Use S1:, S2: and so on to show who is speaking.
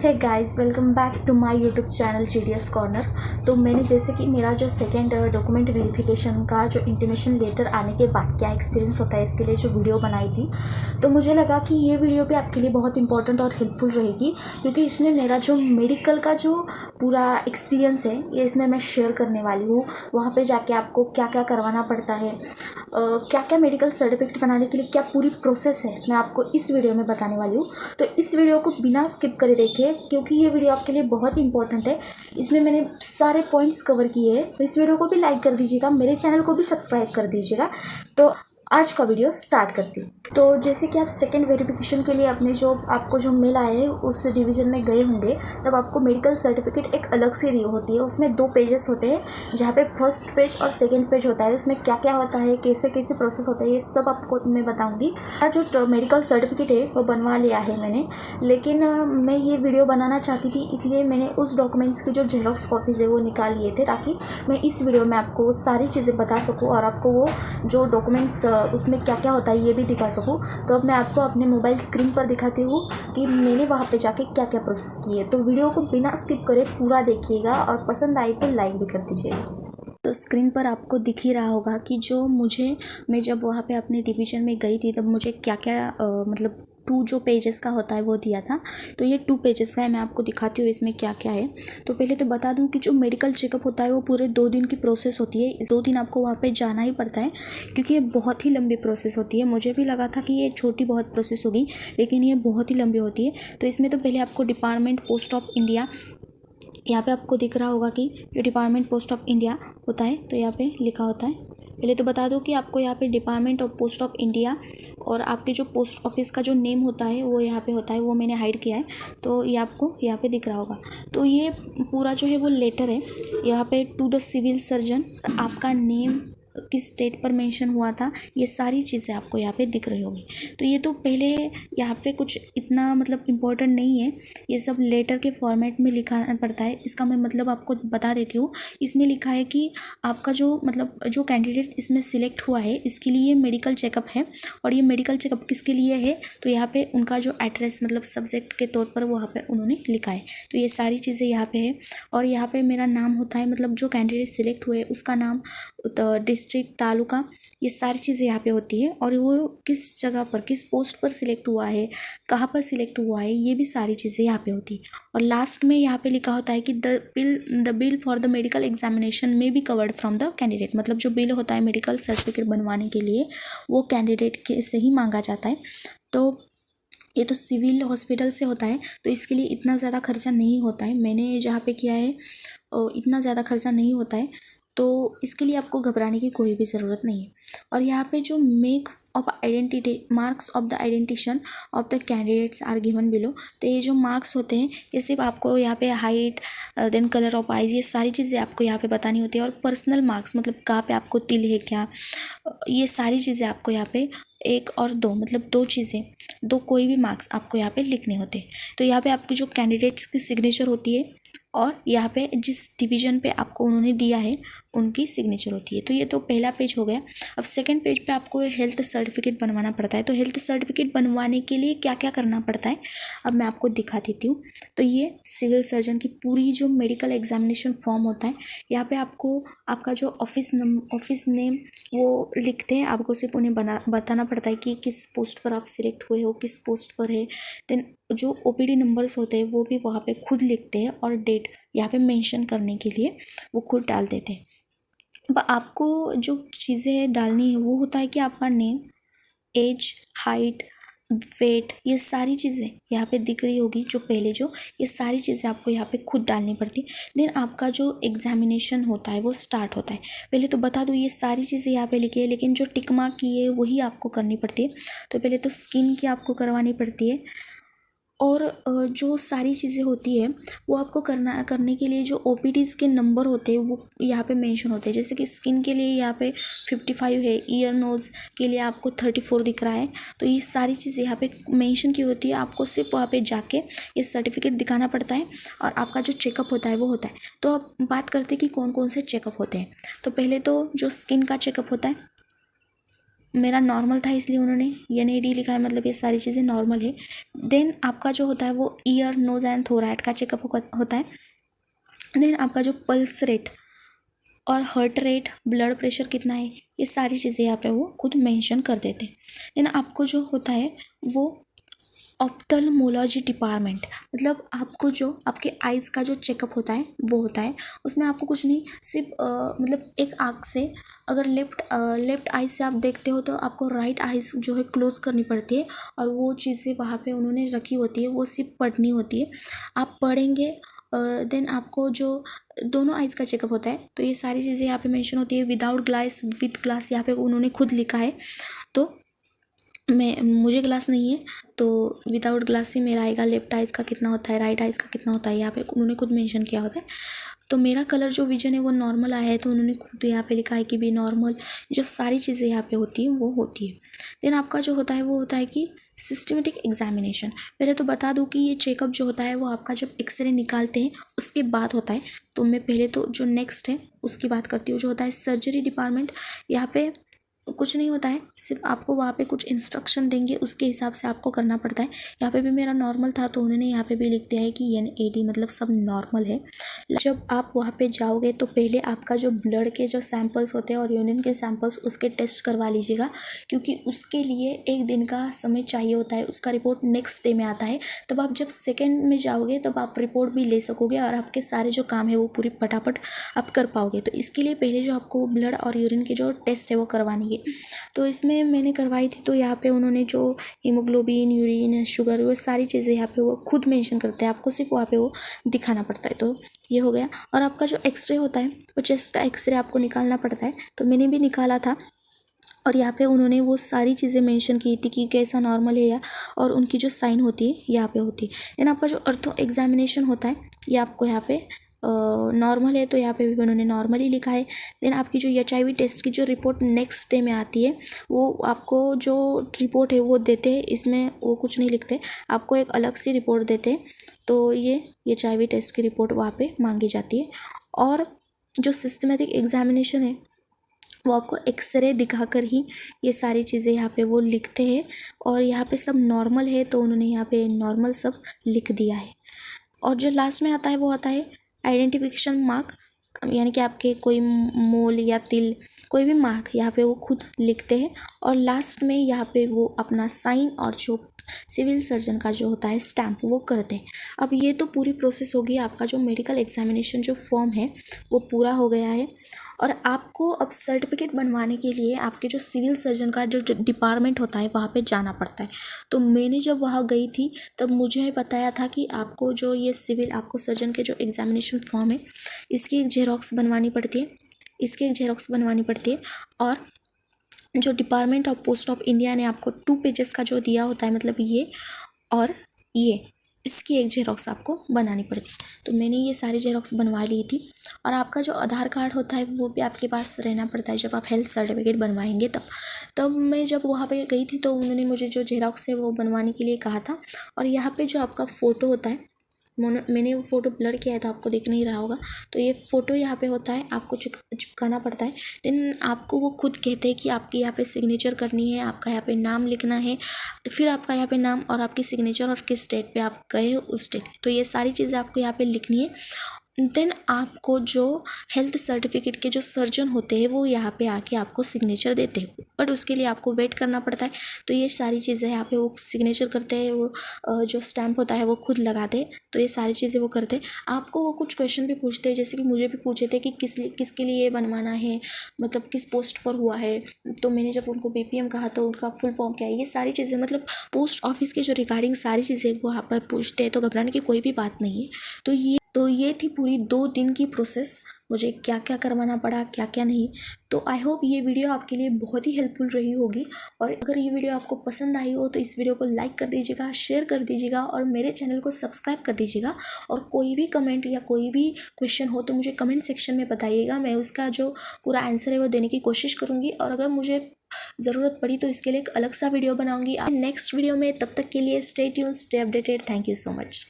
S1: Hey guys, welcome back to my YouTube channel GDS corner. तो मैंने जैसे कि मेरा जो सेकंड डॉक्यूमेंट वेरिफिकेशन का जो इंटीमेशन लेटर आने के बाद क्या एक्सपीरियंस होता है इसके लिए जो वीडियो बनाई थी, तो मुझे लगा कि ये वीडियो भी आपके लिए बहुत इंपॉर्टेंट और हेल्पफुल रहेगी, क्योंकि इसमें मेरा जो मेडिकल का जो पूरा एक्सपीरियंस है ये इसमें मैं शेयर करने वाली हूँ। वहाँ पर जाके आपको क्या क्या करवाना पड़ता है, क्या क्या मेडिकल सर्टिफिकेट बनाने के लिए क्या पूरी प्रोसेस है, मैं आपको इस वीडियो में बताने वाली हूँ। तो इस वीडियो को बिना स्किप करे देखिए, क्योंकि ये वीडियो आपके लिए बहुत इंपॉर्टेंट है। इसमें मैंने सारे पॉइंट्स कवर किए हैं। तो इस वीडियो को भी लाइक कर दीजिएगा, मेरे चैनल को भी सब्सक्राइब कर दीजिएगा। तो आज का वीडियो स्टार्ट करती हूँ। तो जैसे कि आप सेकंड वेरिफिकेशन के लिए अपने जो आपको जो मेल आया है उस डिवीज़न में गए होंगे, तब आपको मेडिकल सर्टिफिकेट एक अलग से दी होती है। उसमें 2 पेजेस होते हैं, जहाँ पे फर्स्ट पेज और सेकंड पेज होता है। उसमें क्या क्या होता है, कैसे कैसे प्रोसेस होता है, ये सब आपको मैं बताऊँगी। जो मेडिकल सर्टिफिकेट है वो बनवा लिया है मैंने, लेकिन मैं ये वीडियो बनाना चाहती थी, इसलिए मैंने उस डॉक्यूमेंट्स की जो जेरॉक्स कॉपीज़ है वो निकाल लिए थे, ताकि मैं इस वीडियो में आपको सारी चीज़ें बता सकूँ और आपको वो जो डॉक्यूमेंट्स उसमें क्या क्या होता है ये भी दिखा सकूँ। तो अब मैं आपको अपने मोबाइल स्क्रीन पर दिखाती हूँ कि मैंने वहाँ पे जाके क्या क्या प्रोसेस की है। तो वीडियो को बिना स्किप करे पूरा देखिएगा और पसंद आई तो लाइक भी कर दीजिएगा। तो स्क्रीन पर आपको दिख ही रहा होगा कि जो मैं जब वहाँ पे अपने डिवीज़न में गई थी, तब मुझे क्या क्या मतलब 2 जो पेजेस का होता है वो दिया था। तो ये 2 पेजेस का है, मैं आपको दिखाती हूँ इसमें क्या क्या है। तो पहले तो बता दूँ कि जो मेडिकल चेकअप होता है वो पूरे 2 दिन की प्रोसेस होती है। 2 दिन आपको वहाँ पे जाना ही पड़ता है, क्योंकि ये बहुत ही लंबी प्रोसेस होती है। मुझे भी लगा था कि ये छोटी बहुत प्रोसेस होगी, लेकिन ये बहुत ही लंबी होती है। तो इसमें तो पहले आपको डिपार्टमेंट पोस्ट ऑफ इंडिया, यहाँ पे आपको दिख रहा होगा कि जो डिपार्टमेंट पोस्ट ऑफ इंडिया होता है, तो यहाँ पे लिखा होता है। पहले तो बता दूं कि आपको यहाँ पे department of post of India और आपके जो पोस्ट ऑफिस का जो नेम होता है वो यहाँ पे होता है, वो मैंने हाइड किया है, तो ये आपको यहाँ पे दिख रहा होगा। तो ये पूरा जो है वो लेटर है, यहाँ पे टू द सिविल सर्जन, आपका नेम किस स्टेट पर मेंशन हुआ था, ये सारी चीज़ें आपको यहाँ पे दिख रही होगी। तो ये तो पहले यहाँ पे कुछ इतना मतलब इम्पोर्टेंट नहीं है, ये सब लेटर के फॉर्मेट में लिखा पड़ता है। इसका मैं मतलब आपको बता देती हूँ। इसमें लिखा है कि आपका जो मतलब जो कैंडिडेट इसमें सिलेक्ट हुआ है, इसके लिए मेडिकल चेकअप है, और ये मेडिकल चेकअप किसके लिए है, तो यहाँ पे उनका जो एड्रेस मतलब सब्जेक्ट के तौर पर वहाँ पे उन्होंने लिखा है। तो ये सारी चीज़ें यहाँ पे है, और यहाँ पे मेरा नाम होता है, मतलब जो कैंडिडेट सिलेक्ट हुए उसका नाम, डिस्ट्रिक्ट, तालुका, ये सारी चीज़ें यहाँ पे होती है। और वो किस जगह पर किस पोस्ट पर सिलेक्ट हुआ है, कहाँ पर सिलेक्ट हुआ है, ये भी सारी चीज़ें यहाँ पे होती है। और लास्ट में यहाँ पे लिखा होता है कि the bill for the medical examination में be covered from the candidate, मतलब जो बिल होता है मेडिकल सर्टिफिकेट बनवाने के लिए वो कैंडिडेट के से ही मांगा जाता है। तो ये तो सिविल हॉस्पिटल से होता है, तो इसके लिए इतना ज़्यादा खर्चा नहीं होता है। मैंने जहाँ पे किया है इतना ज़्यादा खर्चा नहीं होता है, तो इसके लिए आपको घबराने की कोई भी ज़रूरत नहीं है। और यहाँ पे जो make of identity marks of the identification of the candidates are given below, तो ये जो मार्क्स होते हैं ये सिर्फ आपको यहाँ पे height, then colour of eyes, ये सारी चीज़ें आपको यहाँ पे बतानी होती है। और पर्सनल मार्क्स मतलब कहाँ पे आपको तिल है क्या, ये सारी चीज़ें आपको यहाँ पे 1 और 2 मतलब 2 चीज़ें, 2 कोई भी मार्क्स आपको यहाँ पे लिखने होते हैं। तो यहाँ पे आपकी जो कैंडिडेट्स की सिग्नेचर होती है, और यहाँ पे जिस डिवीज़न पे आपको उन्होंने दिया है उनकी सिग्नेचर होती है। तो ये तो पहला पेज हो गया। अब सेकंड पेज पे आपको हेल्थ सर्टिफिकेट बनवाना पड़ता है। तो हेल्थ सर्टिफिकेट बनवाने के लिए क्या क्या करना पड़ता है अब मैं आपको दिखा देती हूँ। तो ये सिविल सर्जन की पूरी जो मेडिकल एग्जामिनेशन फॉर्म होता है, यहाँ पे आपको आपका जो ऑफिस नेम वो लिखते हैं, आपको सिर्फ उन्हें बताना पड़ता है कि किस पोस्ट पर आप सिलेक्ट हुए हो, किस पोस्ट पर है। देन जो ओपीडी नंबर्स होते हैं वो भी वहाँ पे खुद लिखते हैं, और डेट यहाँ पे मेंशन करने के लिए वो खुद डाल देते हैं। अब आपको जो चीज़ें डालनी है वो होता है कि आपका नेम, एज, हाइट, वेट, ये सारी चीज़ें यहाँ पे दिख रही होगी जो पहले जो, ये सारी चीज़ें आपको यहाँ पे खुद डालनी पड़ती। देन आपका जो एग्जामिनेशन होता है वो स्टार्ट होता है। पहले तो बता दूँ ये सारी चीज़ें यहाँ पे लिखी है, लेकिन जो टिक मार्क की है वही आपको करनी पड़ती है। तो पहले तो स्किन की आपको करवानी पड़ती है, और जो सारी चीज़ें होती है वो आपको करने के लिए जो ओपीडीज़ के नंबर होते हैं वो यहाँ पे मेंशन होते हैं। जैसे कि स्किन के लिए यहाँ पे 55 है, ईयर नोज़ के लिए आपको 34 दिख रहा है। तो ये सारी चीज़ें यहाँ पे मेंशन की होती है। आपको सिर्फ वहाँ पे जाके ये सर्टिफिकेट दिखाना पड़ता है, और आपका जो चेकअप होता है वो होता है। तो अब बात करते हैं कि कौन कौन से चेकअप होते हैं। तो पहले तो जो स्किन का चेकअप होता है, मेरा नॉर्मल था इसलिए उन्होंने NAD लिखा है, मतलब ये सारी चीज़ें नॉर्मल है। देन आपका जो होता है वो ईयर, नोज एंड थोराइड का चेकअप होता है। देन आपका जो पल्स रेट और हार्ट रेट, ब्लड प्रेशर कितना है, ये सारी चीज़ें यहाँ पे वो खुद मेंशन कर देते हैं। देन आपको जो होता है वो ऑप्थेल्मोलॉजी डिपार्टमेंट, मतलब आपको जो आपके आइज़ का जो चेकअप होता है वो होता है। उसमें आपको कुछ नहीं, सिर्फ मतलब एक आँख से अगर लेफ्ट आइज से आप देखते हो तो आपको राइट आइज़ जो है क्लोज करनी पड़ती है, और वो चीज़ें वहाँ पे उन्होंने रखी होती है, वो सिर्फ पढ़नी होती है, आप पढ़ेंगे। देन आपको जो दोनों आइज़ का चेकअप होता है, तो ये सारी चीज़ें यहाँ पे मेंशन होती है। विदाउट ग्लास, विद ग्लास यहाँ पे उन्होंने खुद लिखा है। तो मुझे ग्लास नहीं है, तो विदाउट ग्लास से मेरा आएगा। लेफ्ट आइज़ का कितना होता है, राइट आइज़ का कितना होता है, यहाँ पे उन्होंने खुद मेंशन किया होता है। तो मेरा कलर जो विजन है वो नॉर्मल आया है, तो उन्होंने खुद यहाँ पे लिखा है कि भी नॉर्मल, जो सारी चीज़ें यहाँ पे होती हैं वो होती है। देन आपका जो होता है वो होता है कि सिस्टमेटिक एग्जामिनेशन। पहले तो बता दूं कि ये चेकअप जो होता है वो आपका जब एक्सरे निकालते हैं उसके बाद होता है। तो मैं पहले तो जो नेक्स्ट है उसकी बात करती हूँ, जो होता है सर्जरी डिपार्टमेंट। यहाँ पे कुछ नहीं होता है, सिर्फ आपको वहाँ पे कुछ इंस्ट्रक्शन देंगे, उसके हिसाब से आपको करना पड़ता है। यहाँ पे भी मेरा नॉर्मल था, तो उन्होंने यहाँ पे भी लिख दिया है कि NAD मतलब सब नॉर्मल है। जब आप वहाँ पे जाओगे तो पहले आपका जो ब्लड के जो सैंपल्स होते हैं और यूरिन के सैंपल्स, उसके टेस्ट करवा लीजिएगा, क्योंकि उसके लिए 1 दिन का समय चाहिए होता है। उसका रिपोर्ट नेक्स्ट डे में आता है। तब आप जब सेकेंड में जाओगे तब आप रिपोर्ट भी ले सकोगे, और आपके सारे जो काम है वो पूरी फटाफट आप कर पाओगे। तो इसके लिए पहले जो आपको ब्लड और यूरिन की जो टेस्ट है वो करवानी है। तो इसमें मैंने करवाई थी, तो यहाँ पे उन्होंने जो हीमोग्लोबिन, यूरिन, शुगर, वो सारी चीज़ें यहाँ पे वो खुद मेंशन करते हैं, आपको सिर्फ वहाँ पे वो दिखाना पड़ता है। तो ये हो गया। और आपका जो एक्सरे होता है वो चेस्ट का एक्सरे आपको निकालना पड़ता है, तो मैंने भी निकाला था। और यहाँ पे उन्होंने वो सारी चीज़ें मेंशन की थी कि कैसा नॉर्मल है, या और उनकी जो साइन होती है यहाँ पे होती है। देन आपका जो अर्थो एग्जामिनेशन होता है ये आपको यहाँ पे नॉर्मल है, तो यहाँ पे भी उन्होंने नॉर्मली लिखा है। देन आपकी जो HIV टेस्ट की जो रिपोर्ट नेक्स्ट डे में आती है, वो आपको जो रिपोर्ट है वो देते हैं। इसमें वो कुछ नहीं लिखते, आपको एक अलग सी रिपोर्ट देते हैं। तो ये HIV टेस्ट की रिपोर्ट वहाँ पे मांगी जाती है। और जो सिस्टमेटिक एग्जामिनेशन है वो आपको एक्सरे दिखाकर ही ये सारी चीज़ें यहाँ पे वो लिखते हैं। और यहाँ पे सब नॉर्मल है, तो उन्होंने यहाँ पे नॉर्मल सब लिख दिया है। और जो लास्ट में आता है वो आता है आइडेंटिफिकेशन मार्क, यानी कि आपके कोई मोल या तिल, कोई भी मार्क यहाँ पे वो खुद लिखते हैं। और लास्ट में यहाँ पे वो अपना साइन और जो सिविल सर्जन का जो होता है स्टैम्प वो करते हैं। अब ये तो पूरी प्रोसेस होगी। आपका जो मेडिकल एग्जामिनेशन जो फॉर्म है वो पूरा हो गया है, और आपको अब सर्टिफिकेट बनवाने के लिए आपके जो सिविल सर्जन का जो डिपार्टमेंट होता है वहाँ पे जाना पड़ता है। तो मैंने जब वहाँ गई थी तब मुझे बताया था कि आपको जो ये सिविल, आपको सर्जन के जो एग्जामिनेशन फॉर्म है इसकी एक जेरोक्स बनवानी पड़ती है, इसकी एक जेरोक्स बनवानी पड़ती है। और जो department of post of India ने आपको 2 पेजेस का जो दिया होता है, मतलब ये और ये, इसकी एक जेरोक्स आपको बनानी पड़ती है। तो मैंने ये सारी जेरोक्स बनवा ली थी। और आपका जो आधार कार्ड होता है वो भी आपके पास रहना पड़ता है जब आप हेल्थ सर्टिफिकेट बनवाएंगे तब मैं जब वहाँ पे गई थी तो उन्होंने मुझे जो जेरोक्स है वो बनवाने के लिए कहा था। और यहाँ पे जो आपका फ़ोटो होता है, मैंने वो फ़ोटो ब्लर किया है तो आपको दिख नहीं रहा होगा। तो ये फ़ोटो यहाँ पे होता है, आपको चिपकाना पड़ता है। देन आपको वो खुद कहते हैं कि आपकी यहाँ पे सिग्नेचर करनी है, आपका यहाँ पे नाम लिखना है, फिर आपका यहाँ पे नाम और आपकी सिग्नेचर और किस डेट पे आप गए हो उस डेट। तो ये सारी चीज़ें आपको यहाँ पे लिखनी है। देन आपको जो हेल्थ सर्टिफिकेट के जो सर्जन होते हैं वो यहाँ पे आके आपको सिग्नेचर देते हैं, बट उसके लिए आपको वेट करना पड़ता है। तो ये सारी चीज़ें यहाँ पे वो सिग्नेचर करते हैं, वो जो स्टैम्प होता है वो खुद लगाते हैं। तो ये सारी चीज़ें वो करते हैं। आपको वो कुछ क्वेश्चन भी पूछते हैं, जैसे कि मुझे भी पूछे थे कि किसके लिए ये बनवाना है, मतलब किस पोस्ट पर हुआ है। तो मैंने जब उनको BPM कहा तो उनका फुल फॉर्म क्या है, ये सारी चीज़ें, मतलब पोस्ट ऑफिस के जो रिगार्डिंग सारी चीज़ें वो यहाँ पर पूछते हैं। तो घबराने की कोई भी बात नहीं है। तो ये थी पूरी 2 दिन की प्रोसेस, मुझे क्या क्या करवाना पड़ा, क्या क्या नहीं। तो आई होप ये वीडियो आपके लिए बहुत ही हेल्पफुल रही होगी। और अगर ये वीडियो आपको पसंद आई हो तो इस वीडियो को लाइक कर दीजिएगा, शेयर कर दीजिएगा और मेरे चैनल को सब्सक्राइब कर दीजिएगा। और कोई भी कमेंट या कोई भी क्वेश्चन हो तो मुझे कमेंट सेक्शन में बताइएगा, मैं उसका जो पूरा आंसर है वो देने की कोशिश करूँगी। और अगर मुझे ज़रूरत पड़ी तो इसके लिए एक अलग सा वीडियो बनाऊँगी नेक्स्ट वीडियो में। तब तक के लिए stay tuned, stay updated. Thank you so much.